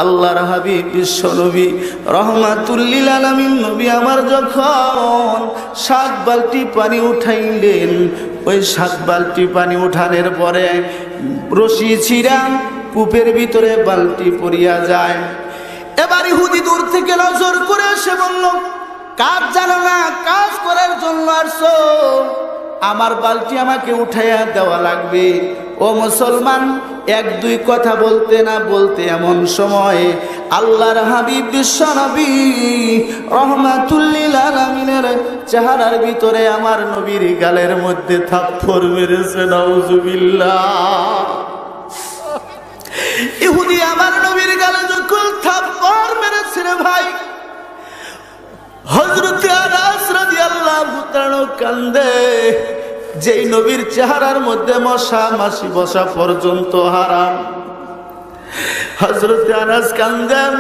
আল্লাহর হাবিব বিশ্ব নবী রহমাতুল লিল আলামিন নবী আমার যখন 7 বালতি পানি উঠাইলেন, ওই 7 বালতি পানি উঠানোর পরে রশি ছিঁড়া কূপের ভিতরে বালতি পড়িয়া যায়। এবার ইহুদি দূর থেকে নজর করে এসে বলল, কাজ জানো না, কাজ করার জন্য আসছো, আমার বালতি আমাকে উঠাইয়া দেওয়া লাগবে। ও মুসলমান, 1-2 কথা বলতে না বলতে এমন সময় আল্লাহর হাবিব বিশ্ব নবী রহমাতুল লিল আলামিনের চেহারার ভিতরে আমার নবীর গালের মধ্যে থাপ্পড় মেরেছে। নাউজুবিল্লাহ। ইহুদি আমার নবীর গালে যখন থাপ্পড় মেরেছে রে ভাই, হযরত আনাস রাদিয়াল্লাহু তাআলা কান্দে। যেই নবীর চেহারার মধ্যে মশা মাছি বসা পর্যন্ত হারাম, হযরত আনাস কান্দেন।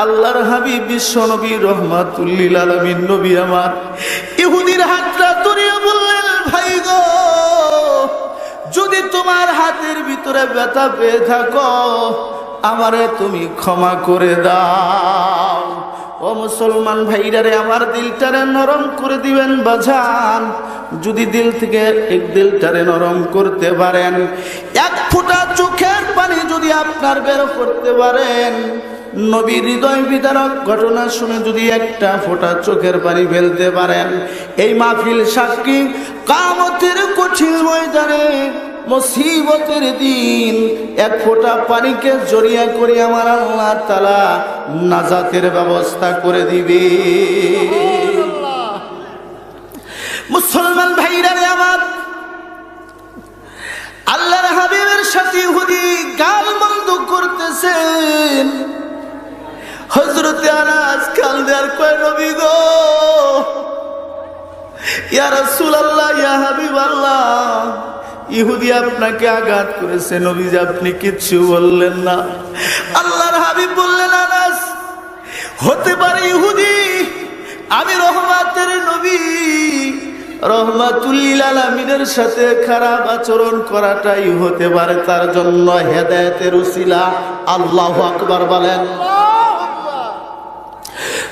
আল্লাহর হাবিব বিশ্ব নবী রহমাতুল লিল আলামিন নবী আমার ইহুদির হাতটা ধরিয়া বললেন, ভাই গো, যদি তোমার হাতের ভিতরে ব্যথা পেয়ে থাকো আমারে তুমি ক্ষমা করে দাও। ও মুসলমান ভাইরারে, আমার দিলটারে নরম করে দিবেন বাজান। যদি দিল থেকে দিলটারে নরম করতে পারেন, 1 ফোঁটা চোখের পানি যদি আপনার বের করতে পারেন, নবীর হৃদয় বিদারক ঘটনা শুনে যদি 1টা ফোঁটা চোখের পানি ফেলতে পারেন, এই মাহফিল সাক্ষী কিয়ামতের কঠিন ময়দানে মুসিবতের দিন 1 ফোঁটা পানিকে জড়িয়া করে আমার আল্লাহ তাআলা নাজাতের ব্যবস্থা করে দিবে। মুসলমান ভাইরা রে আমার, আল্লাহর হাবিবের সাথে ইহুদি গালমন্দ করতেছেন। হযরত আনাস কান্দে আর কয়, নবী গো, ইয়া রাসূলুল্লাহ, ইয়া হাবিবাল্লাহ, ইহুদি আপনাকে আঘাত করেছে, নবীজি আপনি কিচ্ছু বললেন না। আল্লাহর হাবিব বললেন, আনাস, হতে পারে ইহুদি আমি রহমতের নবী রহমাতুল লিল আলামিনের সাথে খারাপ আচরণ করাটাই হতে পারে তার জন্য হেদায়েতের উসিলা। আল্লাহু আকবার বলেন।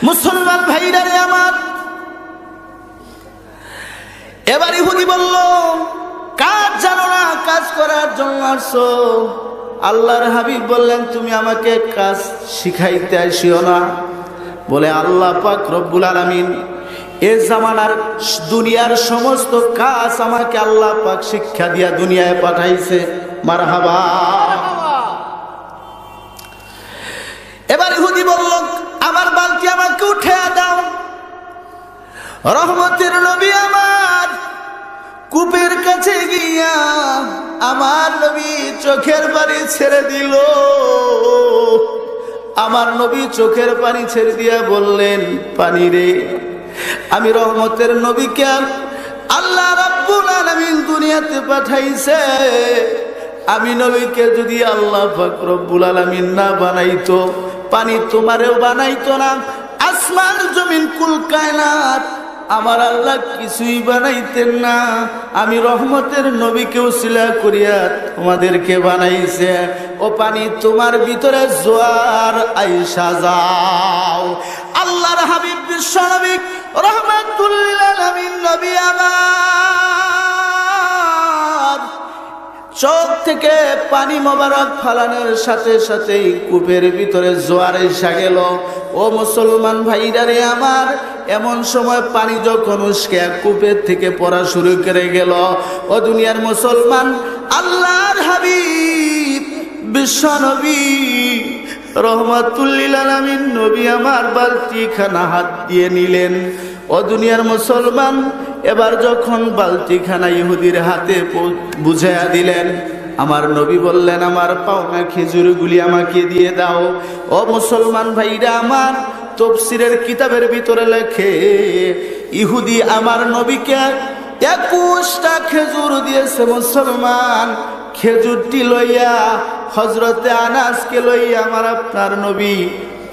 মুসলমান ভাইরা রে আমার, এবার ইহুদি বলল, কাজ জানো না, কাজ করার জন্য আসছো। আল্লাহর হাবিব বললেন, তুমি আমাকে কাজ শিখাইতে আসিও না। বলে, আল্লাহ পাক রব্বুল আলামিন এ জামানার দুনিয়ার সমস্ত কাজ আমাকে আল্লাহ পাক শিক্ষা দিয়া দুনিয়ায় পাঠাইছে। মারহাবা। এবার ইহুদি বলল, আমার বালতি আমাকে উঠে দাও। রহমতের নবী আমার কূপের কাছে গিয়া আমার নবী চোখের পানি ছেড়ে দিল। আমার নবী চোখের পানি ছেড়ে দিয়া বললেন, পানি রে, আমি রহমতের নবীকে আল্লাহ রাব্বুল আলামিন দুনিয়াতে পাঠাইছে। আমি নবীকে যদি আল্লাহ পাক রব্বুল আলামিন না বানাইতো, পানি তোমারেও বানাইতো না, আসমান জমিন কুল কায়নাত আমার আল্লাহ কিছুই বানাইতেন না। আমি রহমতের নবীকে উসিলা করিয়া তোমাদেরকে বানাইছে। ও পানি, তোমার ভিতরে জোয়ার আইসা যাও। আল্লাহর হাবিব বিশ্ব নবী রহমাতুল লিল আলামিন নবী আমার চোখ থেকে পানি মোবারক ফালানোর সাথে সাথেই কূপের ভিতরে জোয়ার এসে গেল। ও মুসলমান ভাইরা রে আমার, এমন সময় পানি যখন উস্কে কূপের থেকে পড়া শুরু করে গেল, ও দুনিয়ার মুসলমান, আল্লাহর হাবিব বিশ্ব নবী রহমাতুল লিল আলামিন নবী আমার বালতিখানা হাত দিয়ে নিলেন। ও দুনিয়ার মুসলমান, এবার যখন বালতিখানা ইহুদির হাতে বুঝাইয়া দিলেন, আমার নবী বললেন, আমার পাওনা খেজুরগুলি আমাকে দিয়ে দাও। ও মুসলমান ভাইরা আমার, তাফসীরের কিতাবের ভিতরে লেখে, ইহুদি আমার নবীকে 21টা খেজুর দিয়েছে। মুসলমান, খেজুরটি লইয়া হযরতে আনাসকে লইয়া আমার আপনার নবী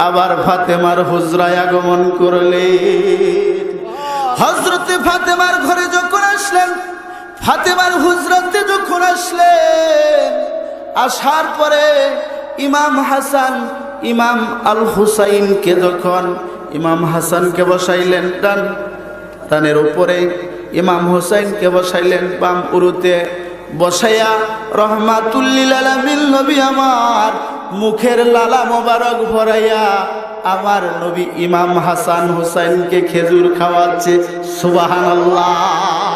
আবার ফাতেমার হুজরায় আগমন করলেন। হযরতে ফাতেমার ঘরে যখন আসলেন, ফাতেমার হুজরাতে যখন আসলেন, আসার পরে ইমাম হাসান ইমাম আল হুসাইনকে যখন ইমাম হাসানকে বসাইলেন ডানের উপরে, ইমাম হুসাইনকে বসাইলেন বাম উরুতে, বসাইয়া রহমাতুল লিল আলামিন নবী আমার মুখের লালা মোবারক ভরাইয়া আমার নবী ইমাম হাসান হুসাইনকে খেজুর খাওয়াচ্ছে। সুবহানাল্লাহ।